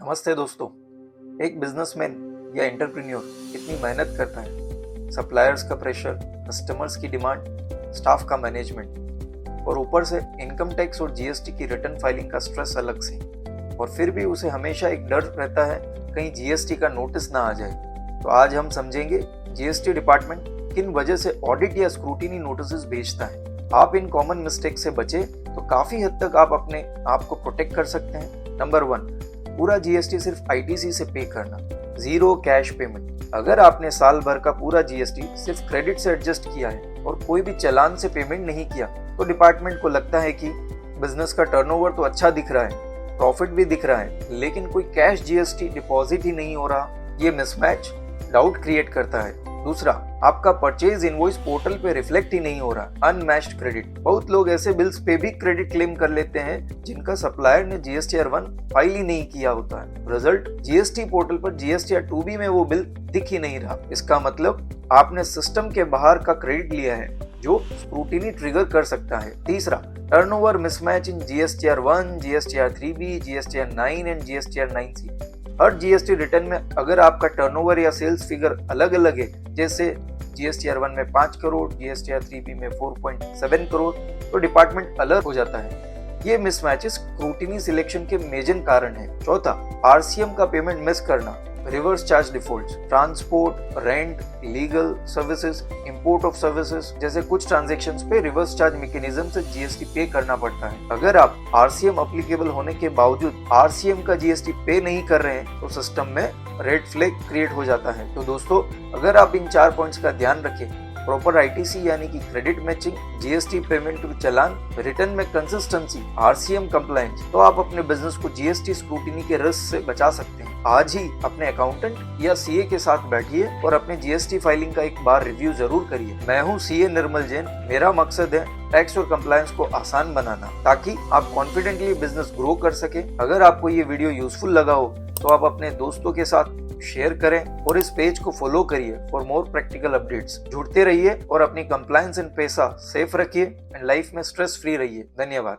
नमस्ते दोस्तों। एक बिजनेसमैन या एंटरप्रेन्योर इतनी मेहनत करता है, सप्लायर्स का प्रेशर, कस्टमर्स की डिमांड, स्टाफ का मैनेजमेंट और ऊपर से इनकम टैक्स और जीएसटी की रिटर्न फाइलिंग का स्ट्रेस अलग से, और फिर भी उसे हमेशा एक डर रहता है कहीं जीएसटी का नोटिस ना आ जाए। तो आज हम समझेंगे जीएसटी डिपार्टमेंट किन वजह से ऑडिट या स्क्रूटिनी नोटिस भेजता है। आप इन कॉमन मिस्टेक से बचे तो काफी हद तक आप अपने आप को प्रोटेक्ट कर सकते हैं। नंबर 1, पूरा जीएसटी सिर्फ आईटीसी से पे करना, जीरो कैश पेमेंट। अगर आपने साल भर का पूरा जीएसटी सिर्फ क्रेडिट से एडजस्ट किया है और कोई भी चालान से पेमेंट नहीं किया तो डिपार्टमेंट को लगता है कि बिजनेस का टर्नओवर तो अच्छा दिख रहा है, प्रॉफिट भी दिख रहा है, लेकिन कोई कैश जीएसटी डिपॉजिट ही नहीं हो रहा। ये मिसमैच डाउट क्रिएट करता है। दूसरा, आपका परचेज इनवॉइस पोर्टल पे रिफ्लेक्ट ही नहीं हो रहा, अनमैच्ड क्रेडिट। बहुत लोग ऐसे बिल्स पे भी क्रेडिट क्लेम कर लेते हैं जिनका सप्लायर ने जीएसटीआर 1 फाइल ही नहीं किया होता है। रिजल्ट, जीएसटी पोर्टल पर जीएसटीआर 2B में वो बिल दिख ही नहीं रहा। इसका मतलब आपने सिस्टम के बाहर का क्रेडिट लिया है जो स्क्रूटिनी ट्रिगर कर सकता है। तीसरा, turnover mismatch in GSTR 1, GSTR 3B, GSTR 9 and GSTR 9C। Her GST return में अगर आपका टर्नओवर या सेल्स फिगर अलग अलग है, जैसे जीएसटीआर 1 में 5 करोड़, जीएसटीआर 3B में 4.7 करोड़, तो डिपार्टमेंट अलर्ट हो जाता है। ये मिसमैचेस स्क्रूटिनी सिलेक्शन के मेजर कारण है। चौथा, आरसीएम का पेमेंट मिस करना, reverse charge defaults, transport, rent, legal services, import of services जैसे कुछ ट्रांजैक्शंस पे रिवर्स चार्ज मैकेनिज्म से जीएसटी पे करना पड़ता है। अगर आप आरसीएम एप्लीकेबल होने के बावजूद आरसीएम का जीएसटी पे नहीं कर रहे हैं तो सिस्टम में रेड फ्लैग क्रिएट हो जाता है। तो दोस्तों, अगर आप इन 4 पॉइंट्स का ध्यान रखें, प्रॉपर आईटीसी यानी कि credit matching, GST payment to challan, return में कंसिस्टेंसी, आरसीएम कंप्लायंस, तो आप अपने बिजनेस को जीएसटी स्क्रूटिनी के रिस्क से बचा सकते हैं। आज ही अपने अकाउंटेंट या सीए के साथ बैठिए और अपने जीएसटी फाइलिंग का एक बार रिव्यू जरूर करिए। मैं हूँ सीए निर्मल जैन। मेरा मकसद है टैक्स और कंप्लायंस को आसान बनाना ताकि आप कॉन्फिडेंटली बिजनेस ग्रो कर सके। अगर आपको ये वीडियो यूजफुल लगा हो तो आप अपने दोस्तों के साथ शेयर करें और इस पेज को फॉलो करिए फॉर मोर प्रैक्टिकल अपडेट्स। जुड़ते रहिए और अपनी कंप्लायंस एंड पैसा सेफ रखिए एंड लाइफ में स्ट्रेस फ्री रहिए। धन्यवाद।